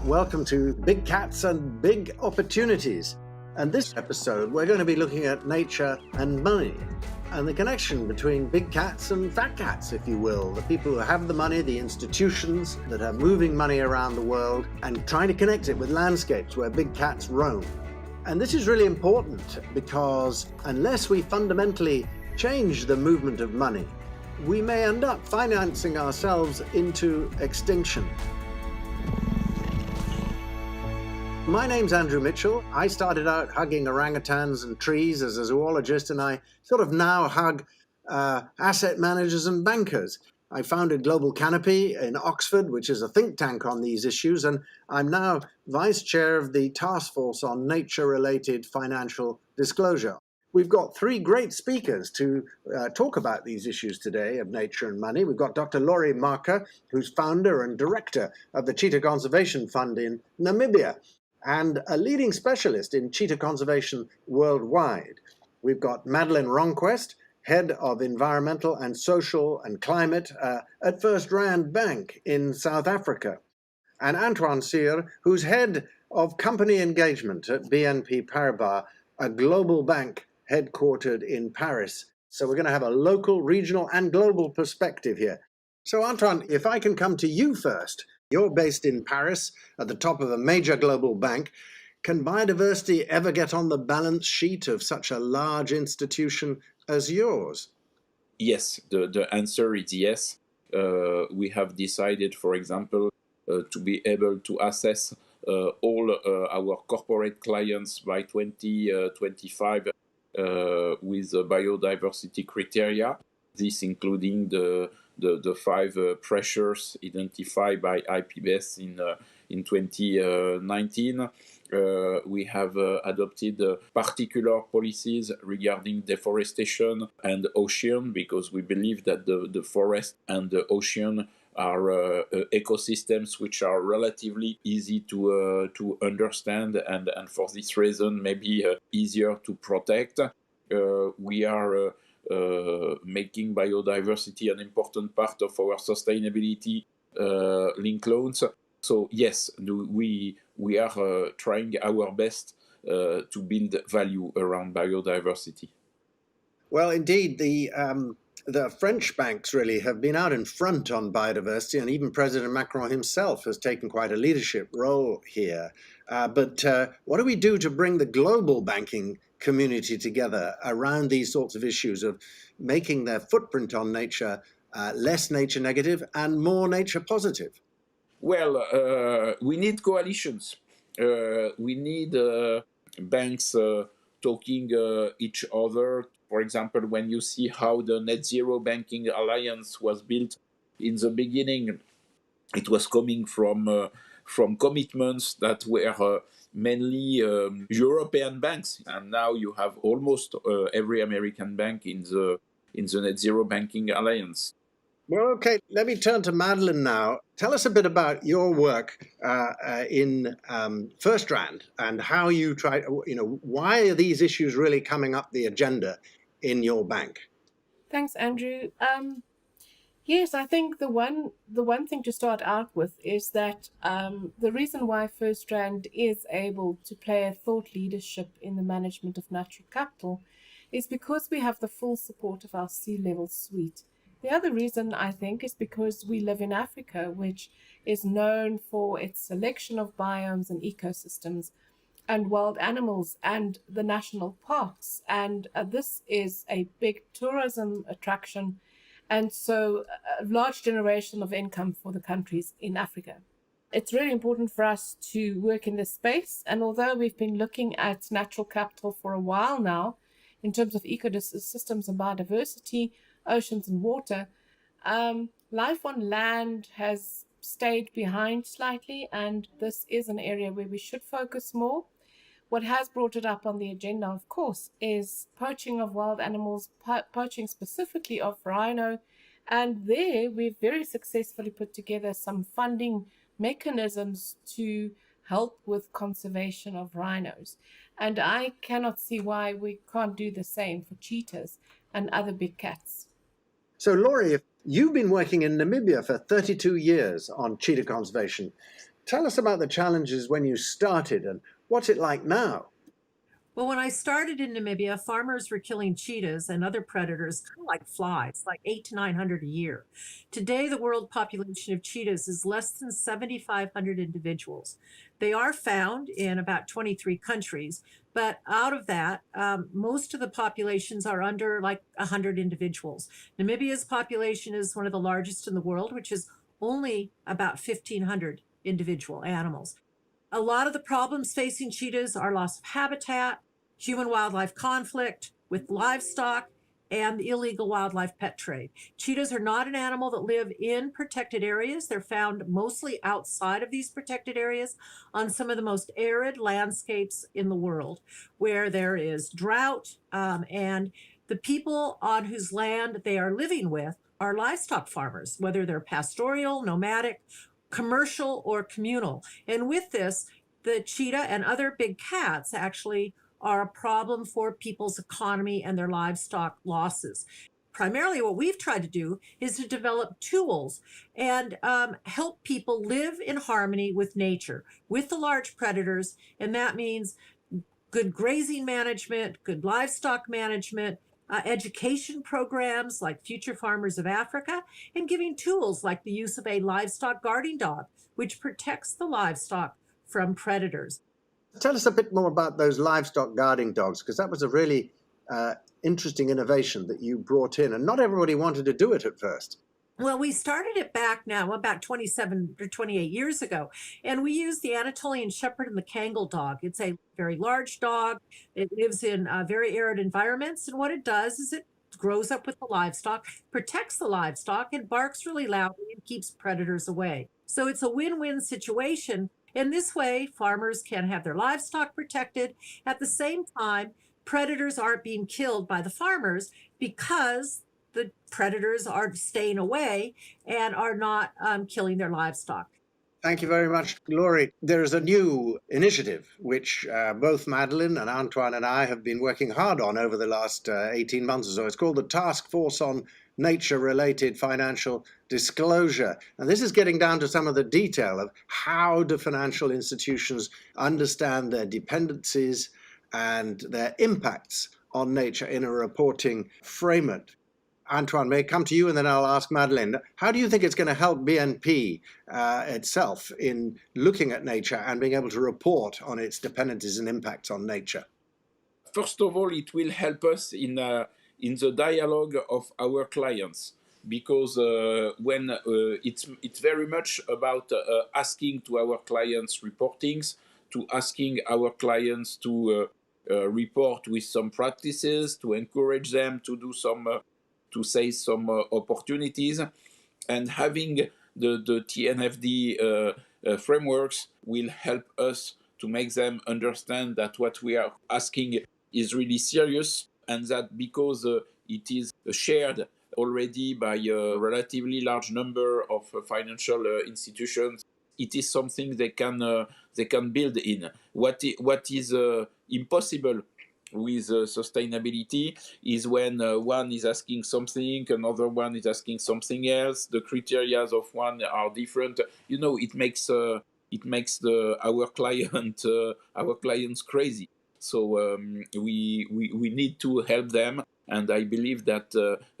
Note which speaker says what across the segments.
Speaker 1: Welcome to Big Cats and Big Opportunities. And this episode, we're going to be looking at nature and money and the connection between big cats and fat cats, if you will. The people who have the money, the institutions that are moving money around the world and trying to connect it with landscapes where big cats roam. And this is really important because unless we fundamentally change the movement of money, we may end up financing ourselves into extinction. My name's Andrew Mitchell. I started out hugging orangutans and trees as a zoologist, and I sort of now hug asset managers and bankers. I founded Global Canopy in Oxford, which is a think tank on these issues, and I'm now vice chair of the task force on nature-related financial disclosure. We've got three great speakers to talk about these issues today of nature and money. We've got Dr. Laurie Marker, who's founder and director of the Cheetah Conservation Fund in Namibia, and a leading specialist in cheetah conservation worldwide. We've got Madeleine Ronquest, head of environmental and social and climate at FirstRand Bank in South Africa, and Antoine Sire, who's head of company engagement at BNP Paribas, a global bank headquartered in Paris. So we're going to have a local, regional, and global perspective here. So Antoine, if I can come to you first. You're based in Paris at the top of a major global bank. Can biodiversity ever get on the balance sheet of such a large institution as yours?
Speaker 2: Yes, the answer is yes. We have decided, for example, to be able to assess all our corporate clients by 2025 with biodiversity criteria. This including the five pressures identified by IPBES in 2019. We have adopted particular policies regarding deforestation and ocean, because we believe that the forest and the ocean are ecosystems which are relatively easy to understand, and for this reason maybe easier to protect. We are making biodiversity an important part of our sustainability linked loans. So yes, we are trying our best to build value around biodiversity.
Speaker 1: Well, indeed, the French banks really have been out in front on biodiversity, and even President Macron himself has taken quite a leadership role here. But what do we do to bring the global banking community together around these sorts of issues of making their footprint on nature less nature negative and more nature positive?
Speaker 2: Well, we need coalitions. We need banks talking each other. For example, when you see how the Net Zero Banking Alliance was built in the beginning, it was coming from commitments that were mainly European banks, and now you have almost every American bank in the Net Zero Banking Alliance.
Speaker 1: Well, okay, let me turn to Madeleine now. Tell us a bit about your work in FirstRand and how you try, why are these issues really coming up the agenda in your bank?
Speaker 3: Thanks, Andrew. Yes, I think the one thing to start out with is that the reason why FirstRand is able to play a thought leadership in the management of natural capital is because we have the full support of our C-level suite. The other reason, I think, is because we live in Africa, which is known for its selection of biomes and ecosystems and wild animals and the national parks. And this is a big tourism attraction, and so a large generation of income for the countries in Africa. It's really important for us to work in this space. And although we've been looking at natural capital for a while now, in terms of ecosystems and biodiversity, oceans and water, life on land has stayed behind slightly, and this is an area where we should focus more. What has brought it up on the agenda, of course, is poaching of wild animals, poaching specifically of rhino, and there we've very successfully put together some funding mechanisms to help with conservation of rhinos. And I cannot see why we can't do the same for cheetahs and other big cats.
Speaker 1: So, Laurie, you've been working in Namibia for 32 years on cheetah conservation. Tell us about the challenges when you started and what's it like now?
Speaker 4: Well, when I started in Namibia, farmers were killing cheetahs and other predators kind of like flies, like 8 to 900 a year. Today, the world population of cheetahs is less than 7,500 individuals. They are found in about 23 countries, but out of that, most of the populations are under like 100 individuals. Namibia's population is one of the largest in the world, which is only about 1,500 individual animals. A lot of the problems facing cheetahs are loss of habitat, human wildlife conflict with livestock, and the illegal wildlife pet trade. Cheetahs are not an animal that live in protected areas. They're found mostly outside of these protected areas on some of the most arid landscapes in the world, where there is drought, and the people on whose land they are living with are livestock farmers, whether they're pastoral, nomadic, commercial, or communal. And with this, the cheetah and other big cats actually are a problem for people's economy and their livestock losses. Primarily, what we've tried to do is to develop tools and help people live in harmony with nature, with the large predators. And that means good grazing management, good livestock management, education programs like Future Farmers of Africa, and giving tools like the use of a livestock guarding dog, which protects the livestock from predators.
Speaker 1: Tell us a bit more about those livestock guarding dogs, because that was a really interesting innovation that you brought in, and not everybody wanted to do it at first.
Speaker 4: Well, we started it back now about 27 or 28 years ago, and we used the Anatolian Shepherd and the Kangal dog. It's a very large dog. It lives in very arid environments, and what it does is it grows up with the livestock, protects the livestock, and barks really loudly and keeps predators away. So it's a win-win situation. And this way, farmers can have their livestock protected. At the same time, predators aren't being killed by the farmers because the predators are staying away and are not killing their livestock.
Speaker 1: Thank you very much, Laurie. There is a new initiative which both Madeleine and Antoine and I have been working hard on over the last 18 months or so. It's called the Task Force on Nature-Related Financial Disclosure. And this is getting down to some of the detail of how do financial institutions understand their dependencies and their impacts on nature in a reporting framework. Antoine, may I come to you and then I'll ask Madeleine. How do you think it's going to help BNP itself in looking at nature and being able to report on its dependencies and impacts on nature?
Speaker 2: First of all, it will help us in the dialogue of our clients, because when it's very much about asking to our clients reportings, to asking our clients to report with some practices, to encourage them to do some to seize some opportunities, and having the TNFD frameworks will help us to make them understand that what we are asking is really serious, and that because it is shared already by a relatively large number of financial institutions, it is something they can build in. What is impossible with sustainability is when one is asking something, another one is asking something else. The criteria of one are different. You know, it makes our clients crazy. So we need to help them, and I believe that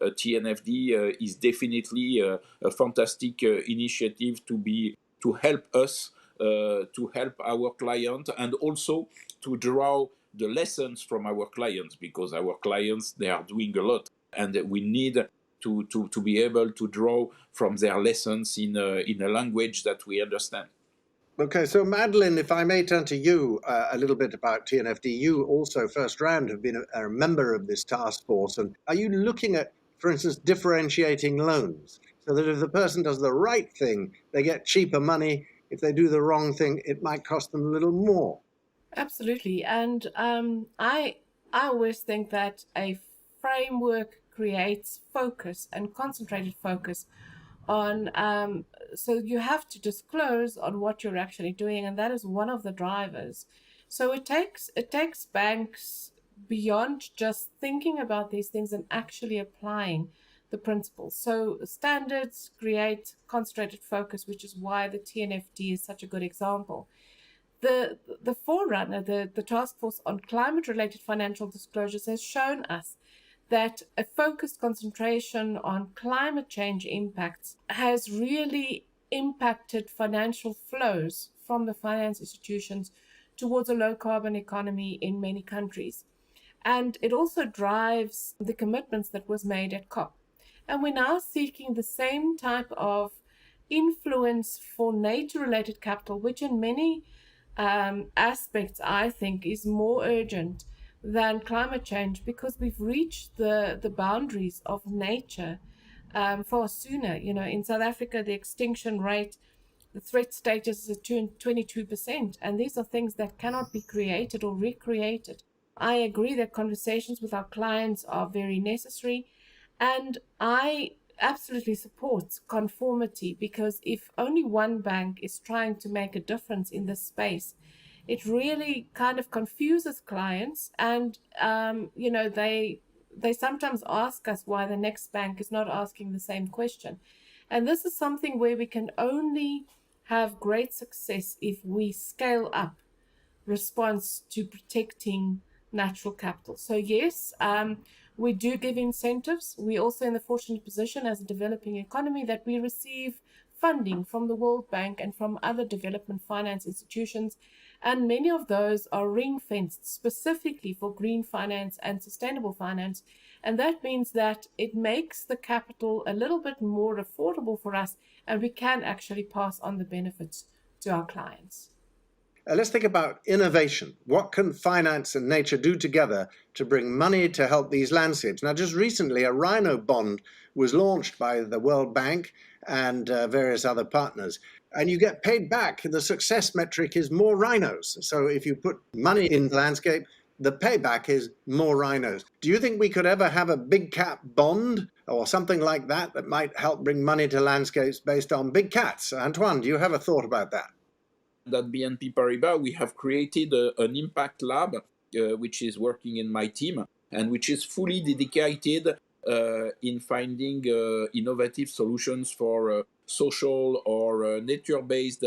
Speaker 2: TNFD is definitely a fantastic initiative to help us, to help our client, and also to draw the lessons from our clients, because our clients, they are doing a lot, and we need to be able to draw from their lessons in a language that we understand.
Speaker 1: Okay, so Madeleine, if I may turn to you a little bit about TNFD. You also, FirstRand, have been a member of this task force. And are you looking at, for instance, differentiating loans so that if the person does the right thing, they get cheaper money? If they do the wrong thing, it might cost them a little more.
Speaker 3: Absolutely. And I always think that a framework creates focus and concentrated focus on so you have to disclose on what you're actually doing, and that is one of the drivers. So it takes banks beyond just thinking about these things and actually applying the principles. So standards create concentrated focus, which is why the TNFD is such a good example. The forerunner, the Task Force on Climate-Related Financial Disclosures, has shown us that a focused concentration on climate change impacts has really impacted financial flows from the finance institutions towards a low-carbon economy in many countries. And it also drives the commitments that was made at COP. And we're now seeking the same type of influence for nature-related capital, which in many aspects, I think, is more urgent than climate change, because we've reached the boundaries of nature far sooner. In South Africa, the extinction rate, the threat status is at 22%, and these are things that cannot be created or recreated. I agree that conversations with our clients are very necessary, and I absolutely support conformity, because if only one bank is trying to make a difference in this space, it really kind of confuses clients, and they sometimes ask us why the next bank is not asking the same question. And this is something where we can only have great success if we scale up response to protecting natural capital. So yes, we do give incentives. We're also in the fortunate position as a developing economy that we receive funding from the World Bank and from other development finance institutions. And many of those are ring-fenced specifically for green finance and sustainable finance. And that means that it makes the capital a little bit more affordable for us, and we can actually pass on the benefits to our clients.
Speaker 1: Let's think about innovation. What can finance and nature do together to bring money to help these landscapes? Now, just recently, a rhino bond was launched by the World Bank and various other partners, and you get paid back. The success metric is more rhinos. So if you put money in the landscape, the payback is more rhinos. Do you think we could ever have a big cat bond or something like that that might help bring money to landscapes based on big cats? Antoine, do you have a thought about that?
Speaker 2: At BNP Paribas, we have created an impact lab, which is working in my team, and which is fully dedicated in finding innovative solutions for social or nature-based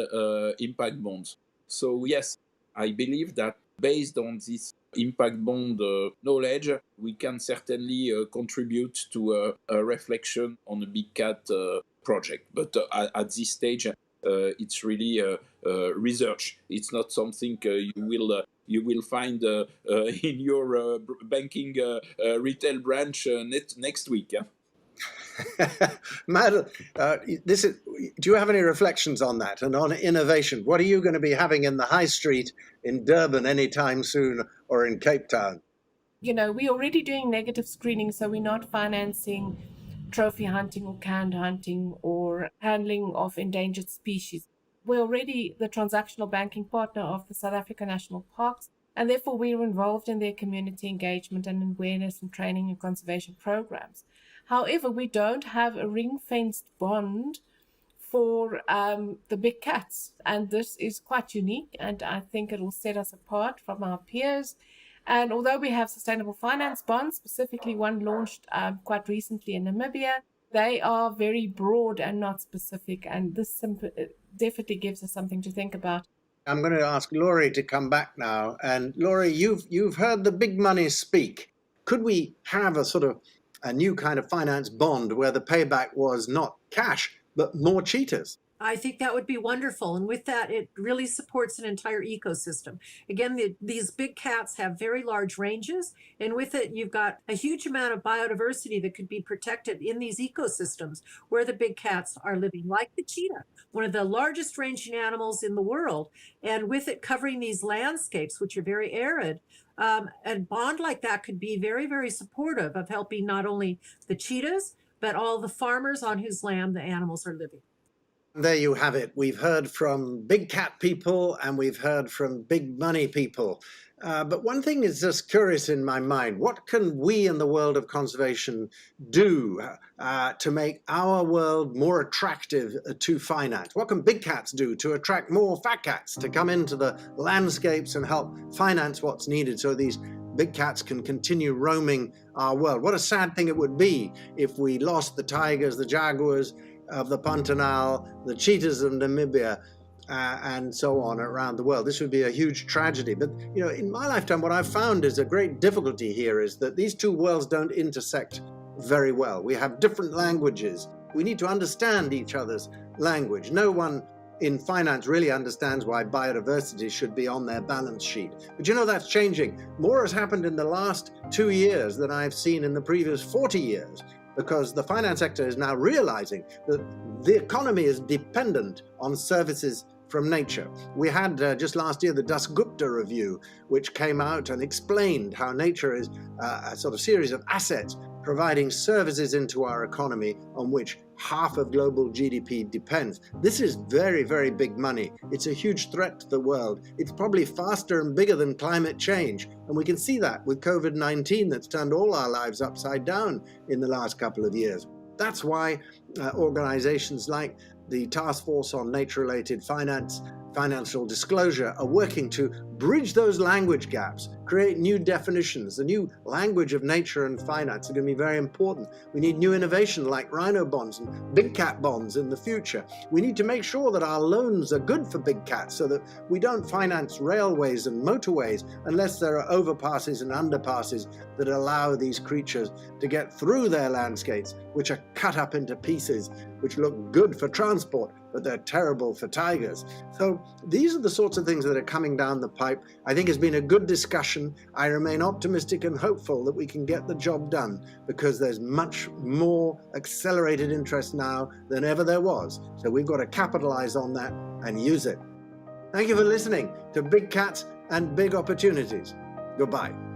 Speaker 2: impact bonds. So yes, I believe that based on this impact bond knowledge, we can certainly contribute to a reflection on the big cat project. But at this stage, it's really research. It's not something you will find in your banking retail branch next week. Yeah?
Speaker 1: Madeleine, do you have any reflections on that and on innovation? What are you going to be having in the high street in Durban anytime soon, or in Cape Town?
Speaker 3: We're already doing negative screening, so we're not financing trophy hunting or canned hunting or handling of endangered species. We're already the transactional banking partner of the South African National Parks, and therefore we're involved in their community engagement and awareness and training and conservation programs. However, we don't have a ring-fenced bond for the big cats, and this is quite unique, and I think it will set us apart from our peers. And although we have sustainable finance bonds, specifically one launched quite recently in Namibia, they are very broad and not specific, and this definitely gives us something to think about.
Speaker 1: I'm going to ask Laurie to come back now. And Laurie, you've heard the big money speak. Could we have a new kind of finance bond where the payback was not cash, but more cheetahs?
Speaker 4: I think that would be wonderful. And with that, it really supports an entire ecosystem. Again, these big cats have very large ranges. And with it, you've got a huge amount of biodiversity that could be protected in these ecosystems where the big cats are living, like the cheetah, one of the largest ranging animals in the world. And with it covering these landscapes, which are very arid, a bond like that could be very, very supportive of helping not only the cheetahs, but all the farmers on whose land the animals are living.
Speaker 1: There you have it. We've heard from big cat people and we've heard from big money people. But one thing is just curious in my mind. What can we in the world of conservation do to make our world more attractive to finance? What can big cats do to attract more fat cats to come into the landscapes and help finance what's needed so these big cats can continue roaming our world. What a sad thing it would be if we lost the tigers, the jaguars of the Pantanal, the cheetahs of Namibia, and so on around the world. This would be a huge tragedy. But in my lifetime, what I've found is a great difficulty here is that these two worlds don't intersect very well. We have different languages. We need to understand each other's language. No one in finance really understands why biodiversity should be on their balance sheet. But that's changing. More has happened in the last 2 years than I've seen in the previous 40 years, because the finance sector is now realizing that the economy is dependent on services from nature. We had just last year the Dasgupta Review, which came out and explained how nature is a sort of series of assets providing services into our economy on which half of global GDP depends. This is very, very big money. It's a huge threat to the world. It's probably faster and bigger than climate change. And we can see that with COVID-19 that's turned all our lives upside down in the last couple of years. That's why organizations like the Task Force on Nature-Related Financial Disclosure are working to bridge those language gaps, create new definitions. The new language of nature and finance are going to be very important. We need new innovation like rhino bonds and big cat bonds in the future. We need to make sure that our loans are good for big cats so that we don't finance railways and motorways unless there are overpasses and underpasses that allow these creatures to get through their landscapes, which are cut up into pieces, which look good for transport, but they're terrible for tigers. So these are the sorts of things that are coming down the pipe. I think it's been a good discussion. I remain optimistic and hopeful that we can get the job done, because there's much more accelerated interest now than ever there was. So we've got to capitalize on that and use it. Thank you for listening to Big Cats and Big Opportunities. Goodbye.